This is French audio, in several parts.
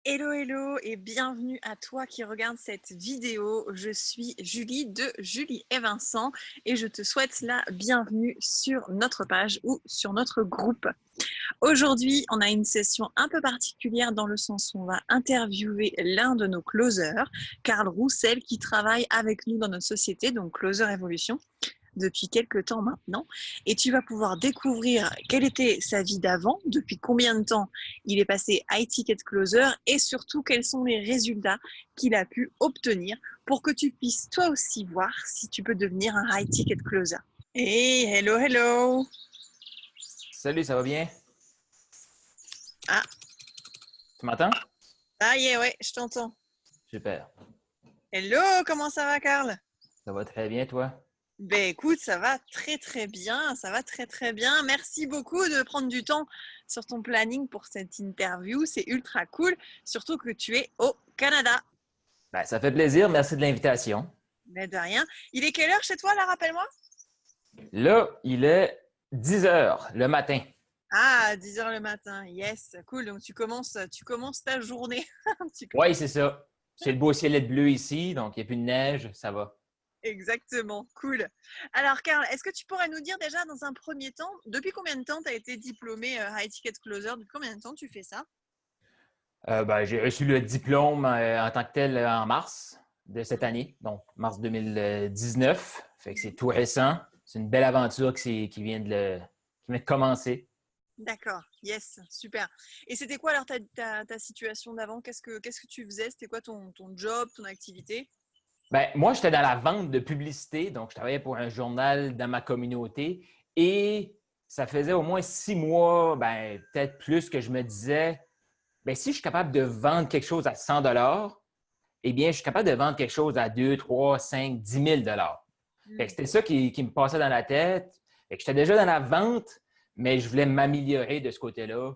Hello, hello et bienvenue à toi qui regarde cette vidéo. Je suis Julie de Julie et Vincent et je te souhaite la bienvenue sur notre page ou sur notre groupe. Aujourd'hui, on a une session un peu particulière dans le sens où on va interviewer l'un de nos closers, Karl Roussel, qui travaille avec nous dans notre société, donc Closer Evolution, depuis quelques temps maintenant, et tu vas pouvoir découvrir quelle était sa vie d'avant, depuis combien de temps il est passé high ticket closer et surtout quels sont les résultats qu'il a pu obtenir pour que tu puisses toi aussi voir si tu peux devenir un high ticket closer. Hey, hello, hello. Salut, ça va bien? Ah, Tu m'entends? ça y est, ouais, je t'entends. Super. Hello, comment ça va, Karl? Ça va très bien, toi? Ben écoute, ça va très très bien, ça va très très bien. Merci beaucoup de prendre du temps sur ton planning pour cette interview, c'est ultra cool, surtout que tu es au Canada. Ben, ça fait plaisir. Merci de l'invitation. Mais de rien. Il est quelle heure chez toi là, rappelle-moi? Là, il est 10 heures le matin. Ah, 10 heures le matin. Yes, cool. Donc tu commences ta journée. Tu Oui, commences- c'est ça. C'est le beau ciel bleu ici, donc il n'y a plus de neige, ça va. Exactement, cool. Alors, Karl, est-ce que tu pourrais nous dire déjà dans un premier temps, depuis combien de temps tu as été diplômé High Ticket Closer? Depuis combien de temps tu fais ça? J'ai reçu le diplôme en tant que tel en mars de cette Mhm. année, donc mars 2019. Fait que c'est tout récent. C'est une belle aventure qui vient de commencer. D'accord, yes, super. Et c'était quoi alors ta situation d'avant? Qu'est-ce que tu faisais? C'était quoi ton job, ton activité? Ben, moi, j'étais dans la vente de publicité, donc je travaillais pour un journal dans ma communauté et ça faisait au moins 6 mois, ben, peut-être plus, que je me disais, ben, si je suis capable de vendre quelque chose à 100 eh bien, je suis capable de vendre quelque chose à 2, 3, 5, 10 000 Fait que Hmm. c'était ça qui me passait dans la tête. Fait que j'étais déjà dans la vente, mais je voulais m'améliorer de ce côté-là.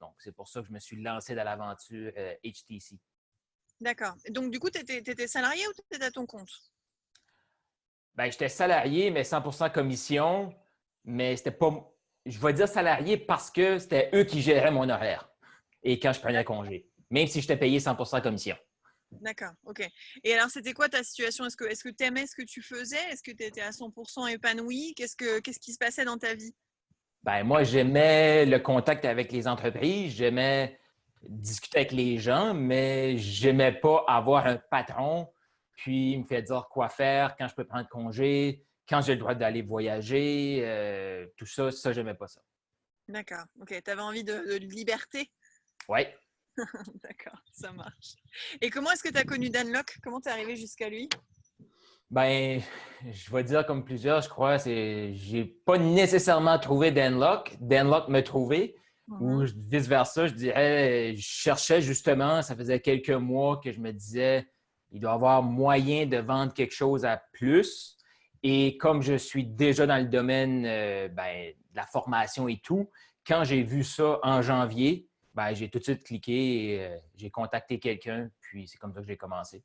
Donc, c'est pour ça que je me suis lancé dans l'aventure HTC. D'accord. Donc du coup, tu étais salarié ou tu étais à ton compte? Ben, j'étais salarié, mais 100% commission. Mais c'était pas, je vais dire salarié parce que c'était eux qui géraient mon horaire et quand je prenais congé, même si j'étais payé 100% commission. D'accord, ok. Et alors, c'était quoi ta situation? Est-ce que tu aimais ce que tu faisais? Est-ce que tu étais à 100% épanoui? Qu'est-ce qui se passait dans ta vie? Ben, moi, j'aimais le contact avec les entreprises, j'aimais discuter avec les gens, mais j'aimais pas avoir un patron, puis il me fait dire quoi faire, quand je peux prendre congé, quand j'ai le droit d'aller voyager, tout ça, j'aimais pas ça. D'accord, ok. Tu avais envie de liberté? Oui. D'accord, ça marche. Et comment est-ce que tu as connu Dan Lok? Comment tu es arrivé jusqu'à lui? Ben, je vais dire comme plusieurs, je crois, j'ai pas nécessairement trouvé Danlock. Danlock m'a trouvé, ou Mhm. vice-versa, je dirais, je cherchais justement, ça faisait quelques mois que je me disais, il doit y avoir moyen de vendre quelque chose à plus. Et comme je suis déjà dans le domaine ben, de la formation et tout, quand j'ai vu ça en janvier, ben, j'ai tout de suite cliqué et j'ai contacté quelqu'un, puis c'est comme ça que j'ai commencé.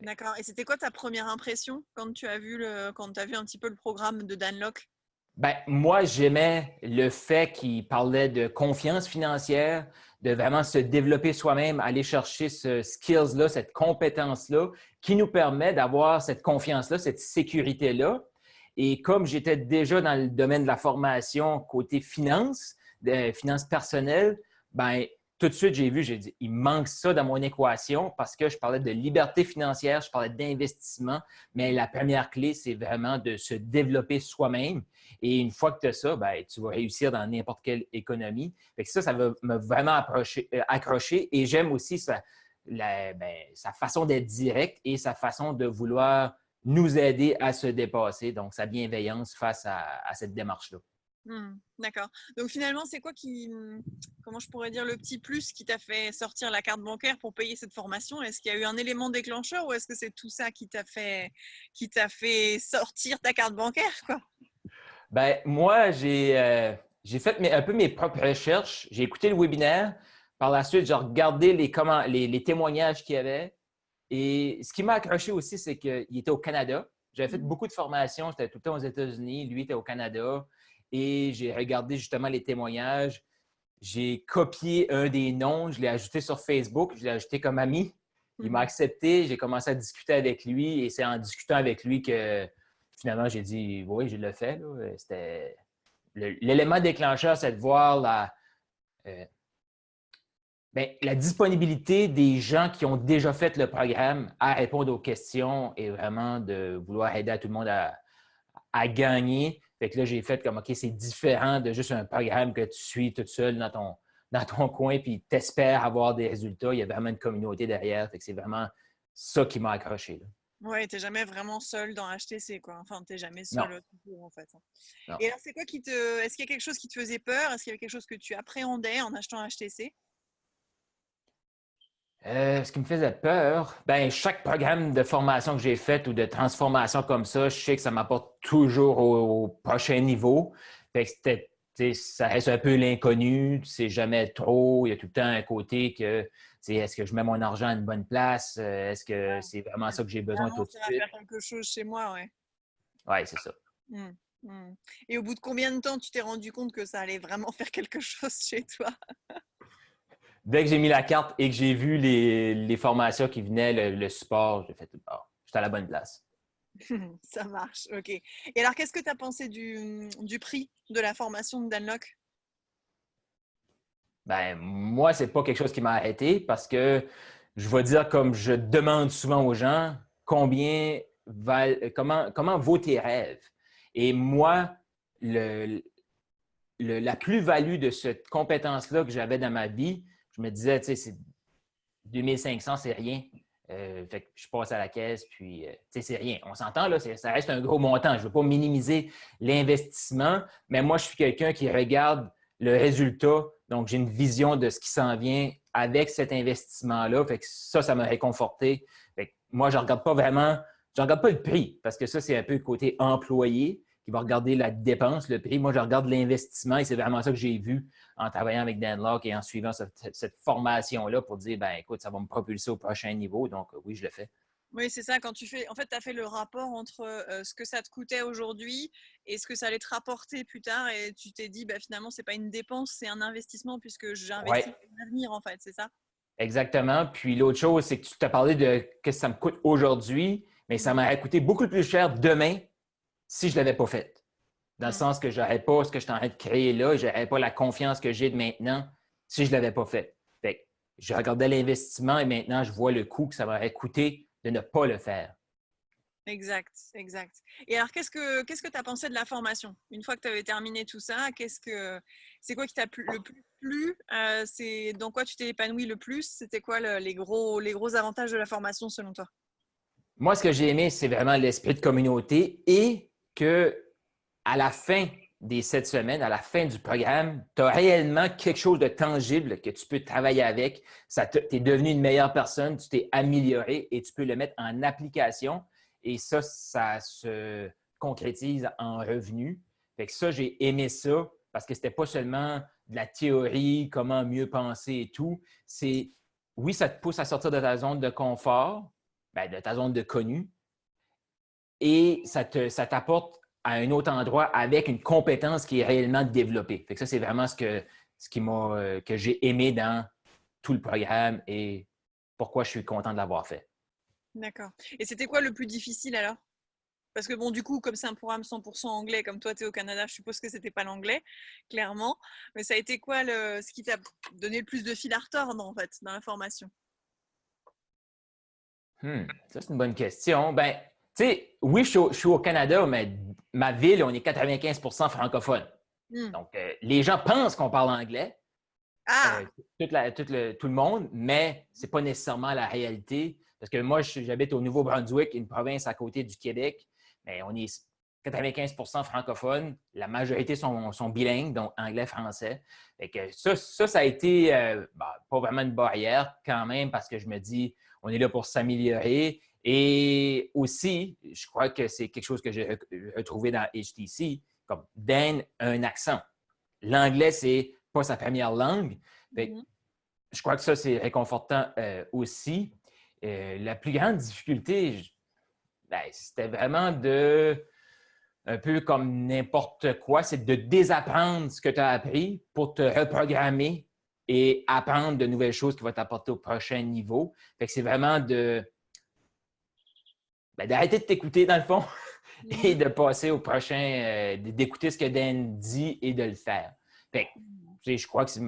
D'accord. Et c'était quoi ta première impression quand tu as vu un petit peu le programme de Dan Lok? Ben, moi, j'aimais le fait qu'il parlait de confiance financière, de vraiment se développer soi-même, aller chercher ce skills-là, cette compétence-là, qui nous permet d'avoir cette confiance-là, cette sécurité-là. Et comme j'étais déjà dans le domaine de la formation côté finance, de finances personnelles, ben, tout de suite, j'ai dit, il manque ça dans mon équation parce que je parlais de liberté financière, je parlais d'investissement, mais la première clé, c'est vraiment de se développer soi-même. Et une fois que tu as ça, ben, tu vas réussir dans n'importe quelle économie. Fait que ça va me vraiment accrocher. Et j'aime aussi sa façon d'être direct et sa façon de vouloir nous aider à se dépasser. Donc, sa bienveillance face à cette démarche-là. D'accord. Donc finalement, c'est quoi comment je pourrais dire, le petit plus qui t'a fait sortir la carte bancaire pour payer cette formation? Est-ce qu'il y a eu un élément déclencheur ou est-ce que c'est tout ça qui t'a fait sortir ta carte bancaire, quoi? Ben, moi, j'ai fait un peu mes propres recherches. J'ai écouté le webinaire. Par la suite, j'ai regardé les témoignages qu'il y avait. Et ce qui m'a accroché aussi, c'est qu'il était au Canada. J'avais fait Mhm. beaucoup de formations. J'étais tout le temps aux États-Unis. Lui était au Canada. Et j'ai regardé justement les témoignages. j'ai copié un des noms, je l'ai ajouté sur Facebook, je l'ai ajouté comme ami. Il m'a accepté, j'ai commencé à discuter avec lui et c'est en discutant avec lui que finalement j'ai dit oui, je le fais. Là. C'était l'élément déclencheur, c'est de voir euh, la disponibilité des gens qui ont déjà fait le programme à répondre aux questions et vraiment de vouloir aider à tout le monde à gagner. Fait que là, j'ai fait comme, OK, c'est différent de juste un programme que tu suis tout seul dans ton coin puis tu espères avoir des résultats. Il y a vraiment une communauté derrière. Fait que c'est vraiment ça qui m'a accroché. Là. Ouais, t'es jamais vraiment seul dans HTC, quoi. Enfin, t'es jamais Non, seul tout court, en fait. non. Et alors, c'est quoi est-ce qu'il y a quelque chose qui te faisait peur? Est-ce qu'il y avait quelque chose que tu appréhendais en achetant un HTC? Ce qui me faisait peur, chaque programme de formation que j'ai fait ou de transformation comme ça, je sais que ça m'apporte toujours au prochain niveau. Fait que ça reste un peu l'inconnu, tu sais jamais trop. Il y a tout le temps un côté que, est-ce que je mets mon argent à une bonne place? Est-ce que c'est vraiment ça que j'ai besoin tout Vraiment, de ça va suite? faire quelque chose chez moi, ouais. Oui, c'est ça. Mmh. Mmh. Et au bout de combien de temps tu t'es rendu compte que ça allait vraiment faire quelque chose chez toi? Dès que j'ai mis la carte et que j'ai vu les formations qui venaient, le support, j'ai fait, oh, j'étais à la bonne place. Ça marche, OK. Et alors, qu'est-ce que tu as pensé du prix de la formation de Danlock? Moi, c'est pas quelque chose qui m'a arrêté parce que je vais dire, comme je demande souvent aux gens, comment vaut tes rêves? Et moi, la plus-value de cette compétence-là que j'avais dans ma vie, je me disais, tu sais, c'est 2500, c'est rien. Fait que je passe à la caisse, puis, tu sais, c'est rien. On s'entend, là, ça reste un gros montant. Je ne veux pas minimiser l'investissement, mais moi, je suis quelqu'un qui regarde le résultat. Donc, j'ai une vision de ce qui s'en vient avec cet investissement-là. Fait que ça m'a réconforté. Fait que moi, je ne regarde pas vraiment, je ne regarde pas le prix, parce que ça, c'est un peu le côté employé qui va regarder la dépense, le prix. Moi, je regarde l'investissement et c'est vraiment ça que j'ai vu en travaillant avec Dan Locke et en suivant cette formation-là pour dire, écoute, ça va me propulser au prochain niveau. Donc, oui, je le fais. Oui, c'est ça, quand tu fais, en fait, tu as fait le rapport entre ce que ça te coûtait aujourd'hui et ce que ça allait te rapporter plus tard et tu t'es dit, finalement, c'est pas une dépense, c'est un investissement puisque Oui, j'investis pour l'avenir, en fait, c'est ça? exactement. Puis l'autre chose, c'est que tu t'as parlé de que ça me coûte aujourd'hui, mais ça Mhm. m'aurait coûté beaucoup plus cher demain si je ne l'avais pas fait. Dans le Mhm. sens que je n'aurais pas ce que je suis en train de créer là, je n'aurais pas la confiance que j'ai de maintenant si je ne l'avais pas fait. Fait que je regardais l'investissement et maintenant, je vois le coût que ça m'aurait coûté de ne pas le faire. Exact, exact. Et alors, qu'est-ce que tu as pensé de la formation? Une fois que tu avais terminé tout ça, c'est quoi qui t'a le plus plu? C'est dans quoi tu t'es épanoui le plus? C'était quoi les gros avantages de la formation selon toi? Moi, ce que j'ai aimé, c'est vraiment l'esprit de communauté et que à la fin des 7 semaines, à la fin du programme, tu as réellement quelque chose de tangible que tu peux travailler avec. Tu es devenu une meilleure personne, tu t'es amélioré et tu peux le mettre en application. Et ça se concrétise en revenus. Fait que ça, j'ai aimé ça parce que c'était pas seulement de la théorie, comment mieux penser et tout. C'est, oui, ça te pousse à sortir de ta zone de confort, de ta zone de connu, et ça t'apporte à un autre endroit avec une compétence qui est réellement développée. Fait que ça, c'est vraiment que j'ai aimé dans tout le programme et pourquoi je suis content de l'avoir fait. D'accord. Et c'était quoi le plus difficile alors? Parce que bon, du coup, comme c'est un programme 100% anglais, comme toi, tu es au Canada, je suppose que c'était pas l'anglais, clairement. Mais ça a été quoi ce qui t'a donné le plus de fil à retordre, en fait, dans la formation? Ça, c'est une bonne question. Tu sais, oui, je suis au Canada, mais ma ville, on est 95 francophone. Hmm. Donc, les gens pensent qu'on parle anglais, Ah! tout le monde, mais ce n'est pas nécessairement la réalité. Parce que moi, j'habite au Nouveau-Brunswick, une province à côté du Québec, mais on est 95 francophone. La majorité sont bilingues, donc anglais-français. Ça a été pas vraiment une barrière quand même, parce que je me dis, on est là pour s'améliorer. Et aussi, je crois que c'est quelque chose que j'ai retrouvé dans HTC, comme Dan a un accent. L'anglais, c'est pas sa première langue. Fait, Mhm. je crois que ça, c'est réconfortant aussi. La plus grande difficulté, c'était vraiment un peu comme n'importe quoi, c'est de désapprendre ce que tu as appris pour te reprogrammer et apprendre de nouvelles choses qui vont t'apporter au prochain niveau. Fait que c'est vraiment d'arrêter de t'écouter dans le fond et de passer au prochain, d'écouter ce que Dan dit et de le faire. Fait que, tu sais, je crois que c'est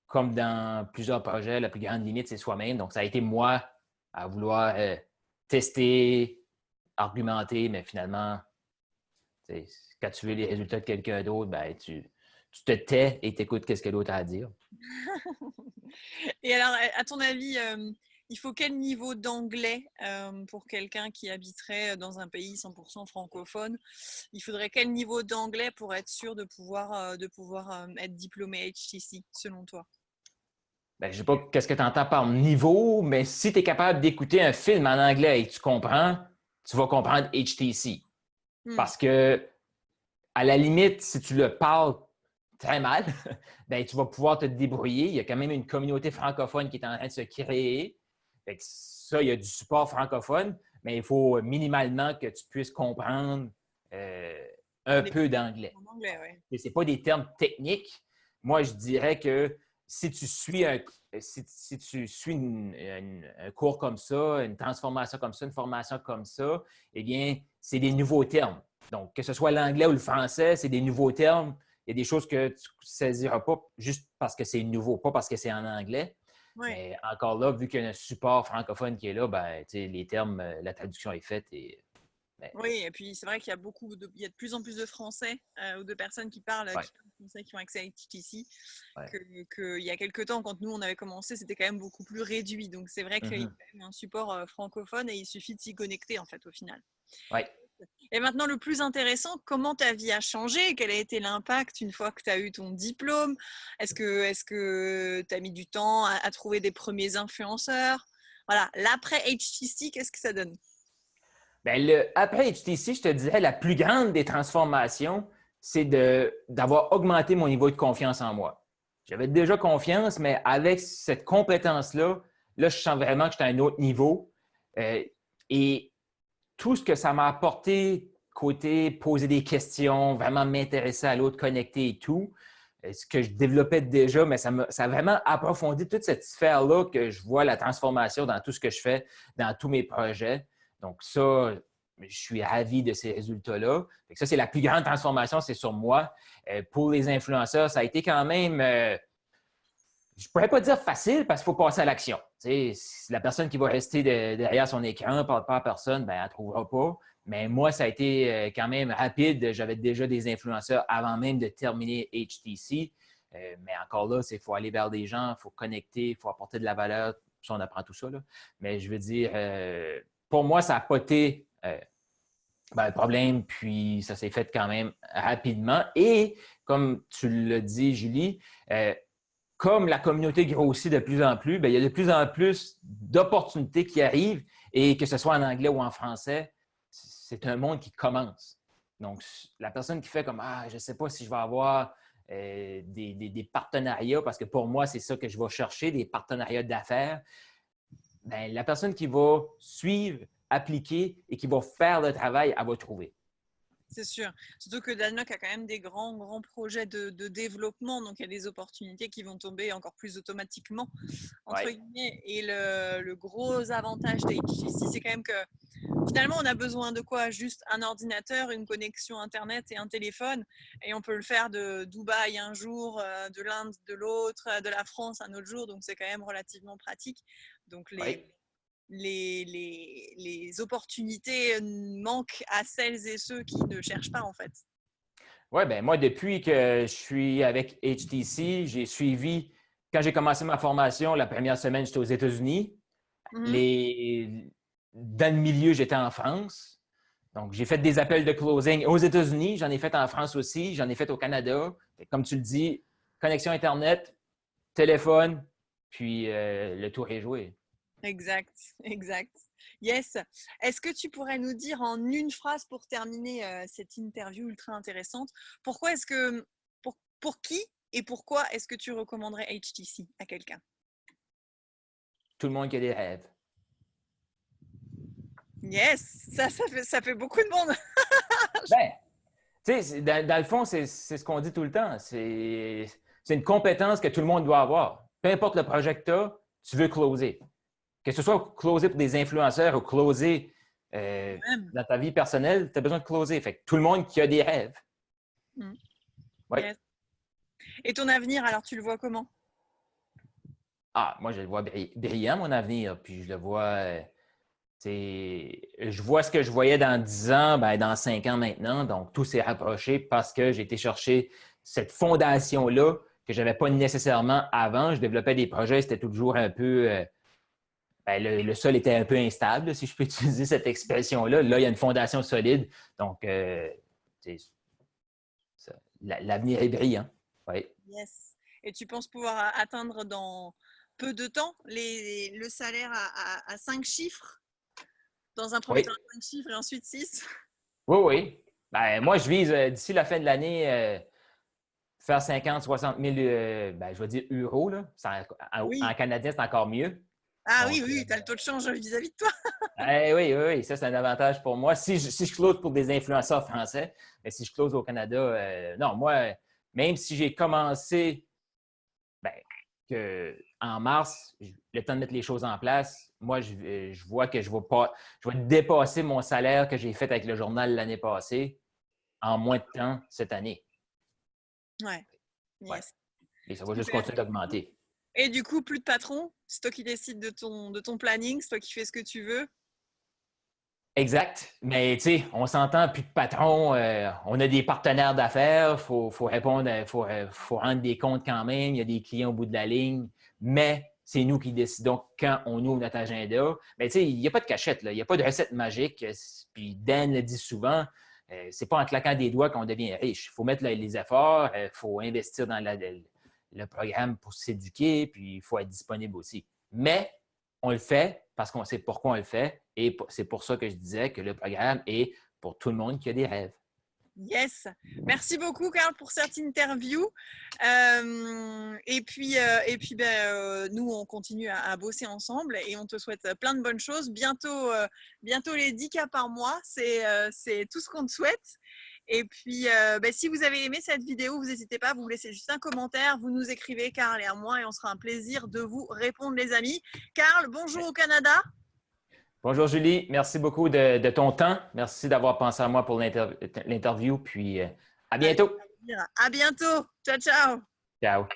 comme dans plusieurs projets, la plus grande limite, c'est soi-même. Donc, ça a été moi à vouloir tester, argumenter, mais finalement, quand tu veux les résultats de quelqu'un d'autre, ben, tu te tais et t'écoutes ce que l'autre a à dire. Et alors, à ton avis, il faut quel niveau d'anglais pour quelqu'un qui habiterait dans un pays 100% francophone? Il faudrait quel niveau d'anglais pour être sûr de pouvoir être diplômé HTC, selon toi? Ben, je ne sais pas qu'est-ce que tu entends par niveau, mais si tu es capable d'écouter un film en anglais et que tu comprends, tu vas comprendre HTC. Parce que, à la limite, si tu le parles très mal, ben, tu vas pouvoir te débrouiller. Il y a quand même une communauté francophone qui est en train de se créer. Fait que ça, il y a du support francophone, mais il faut minimalement que tu puisses comprendre un peu d'anglais. En anglais, ouais. Ce n'est pas des termes techniques. Moi, je dirais que si tu suis un cours comme ça, une transformation comme ça, une formation comme ça, eh bien, c'est des nouveaux termes. Donc, que ce soit l'anglais ou le français, c'est des nouveaux termes. Il y a des choses que tu ne saisiras pas juste parce que c'est nouveau, pas parce que c'est en anglais. Ouais. Mais encore là, vu qu'il y a un support francophone qui est là, ben, les termes, la traduction est faite. Oui, et puis c'est vrai qu'il y a il y a de plus en plus de Français ou de personnes qui parlent français qui ont accès à HTC. Il y a quelques temps, quand nous on avait commencé, c'était quand même beaucoup plus réduit. Donc c'est vrai qu'il y a quand même un support francophone et il suffit de s'y connecter en fait au final. Ouais. Et maintenant, le plus intéressant, comment ta vie a changé? Quel a été l'impact une fois que tu as eu ton diplôme? Est-ce que tu as mis du temps à trouver des premiers influenceurs? Voilà, l'après HTC, qu'est-ce que ça donne? Bien, après HTC, je te dirais, la plus grande des transformations, c'est d'avoir augmenté mon niveau de confiance en moi. J'avais déjà confiance, mais avec cette compétence-là, là, je sens vraiment que j'étais à un autre niveau. Et tout ce que ça m'a apporté, côté poser des questions, vraiment m'intéresser à l'autre, connecter et tout, ce que je développais déjà, mais ça a vraiment approfondi toute cette sphère-là que je vois la transformation dans tout ce que je fais, dans tous mes projets. Donc ça, je suis ravi de ces résultats-là. Ça, c'est la plus grande transformation, c'est sur moi. Pour les influenceurs, ça a été quand même, je ne pourrais pas dire facile parce qu'il faut passer à l'action. La personne qui va rester derrière son écran, ne parle pas à personne, ben, elle ne trouvera pas. Mais moi, ça a été quand même rapide. J'avais déjà des influenceurs avant même de terminer HTC. Mais encore là, il faut aller vers des gens, il faut connecter, il faut apporter de la valeur. Ça, on apprend tout ça. Là. Mais je veux dire, pour moi, ça n'a pas été un problème, puis ça s'est fait quand même rapidement. Et comme tu l'as dit, Julie, comme la communauté grossit de plus en plus, bien, il y a de plus en plus d'opportunités qui arrivent et que ce soit en anglais ou en français, c'est un monde qui commence. Donc, la personne qui fait comme « Ah, je ne sais pas si je vais avoir des partenariats, parce que pour moi, c'est ça que je vais chercher, des partenariats d'affaires. » Bien, la personne qui va suivre, appliquer et qui va faire le travail, elle va trouver. C'est sûr. Surtout que Danlock a quand même des grands projets de développement. Donc, il y a des opportunités qui vont tomber encore plus automatiquement, entre guillemets. Et le gros avantage d'HTC, c'est quand même que finalement, on a besoin de quoi? Juste un ordinateur, une connexion Internet et un téléphone. Et on peut le faire de Dubaï un jour, de l'Inde de l'autre, de la France un autre jour. Donc, c'est quand même relativement pratique. Donc, les opportunités manquent à celles et ceux qui ne cherchent pas, en fait. Oui, bien, moi, depuis que je suis avec HTC, j'ai suivi, quand j'ai commencé ma formation, la première semaine, j'étais aux États-Unis. Dans le milieu, j'étais en France. Donc, j'ai fait des appels de closing aux États-Unis, j'en ai fait en France aussi, j'en ai fait au Canada. Comme tu le dis, connexion Internet, téléphone, puis le tour est joué. Exact, exact. Yes. Est-ce que tu pourrais nous dire en une phrase pour terminer cette interview ultra intéressante, pourquoi est-ce que, pour qui et pourquoi est-ce que tu recommanderais HTC à quelqu'un? Tout le monde qui a des rêves. Yes, ça fait beaucoup de monde. Ben, Tu sais, dans le fond, c'est ce qu'on dit tout le temps. C'est une compétence que tout le monde doit avoir. Peu importe le projet que tu veux closer. Que ce soit closer pour des influenceurs ou closer Même. dans ta vie personnelle, tu as besoin de closer. Fait que tout le monde qui a des rêves. Mm. Oui. Yes. Et ton avenir, alors tu le vois comment? Ah, moi, je le vois brillant, mon avenir. Puis je le vois, je vois ce que je voyais dans 10 ans, ben, dans 5 ans maintenant. Donc, tout s'est rapproché parce que j'ai été chercher cette fondation-là que je n'avais pas nécessairement avant. Je développais des projets, c'était toujours un peu. Ben, le sol était un peu instable, si je peux utiliser cette expression-là. Là, il y a une fondation solide. Donc, l'avenir est brillant. Oui. Yes. Et tu penses pouvoir atteindre dans peu de temps le salaire à 5 chiffres? Dans un premier temps, Oui. 5 chiffres et ensuite 6. Oui, oui. Ben, moi, je vise d'ici la fin de l'année faire 50, 60 000, ben, je vais dire euros. Là. En Oui. canadien, c'est encore mieux. Ah Donc, oui, oui, tu as le taux de change vis-à-vis de toi. oui, oui, oui, ça, c'est un avantage pour moi. Si je close pour des influenceurs français, mais si je close au Canada, non, moi, même si j'ai commencé ben, en mars, le temps de mettre les choses en place, moi, je vois que je vais dépasser mon salaire que j'ai fait avec le journal l'année passée en moins de temps cette année. Ouais, Ouais. yes. Et ça va juste Super. continuer d'augmenter. Et du coup, plus de patron. C'est toi qui décides de ton planning, c'est toi qui fais ce que tu veux. Exact. Mais tu sais, on s'entend, plus de patron, on a des partenaires d'affaires, faut répondre, faut rendre des comptes quand même, il y a des clients au bout de la ligne, mais c'est nous qui décidons quand on ouvre notre agenda. Mais tu sais, il n'y a pas de cachette, là. Il n'y a pas de recette magique. Puis Dan le dit souvent, c'est pas en claquant des doigts qu'on devient riche. Il faut mettre les efforts, il faut investir dans le programme pour s'éduquer, puis il faut être disponible aussi. Mais on le fait parce qu'on sait pourquoi on le fait et c'est pour ça que je disais que le programme est pour tout le monde qui a des rêves. Yes. Merci beaucoup, Carl, pour cette interview. Et puis nous, on continue à bosser ensemble et on te souhaite plein de bonnes choses. Bientôt les 10 cas par mois, c'est tout ce qu'on te souhaite. Et puis, si vous avez aimé cette vidéo, vous n'hésitez pas, vous me laissez juste un commentaire, vous nous écrivez, Carl et à moi, et on sera un plaisir de vous répondre, les amis. Carl, bonjour au Canada. Bonjour Julie, merci beaucoup de ton temps. Merci d'avoir pensé à moi pour l'interview. Puis à Avec bientôt. plaisir. À bientôt. Ciao, ciao. Ciao.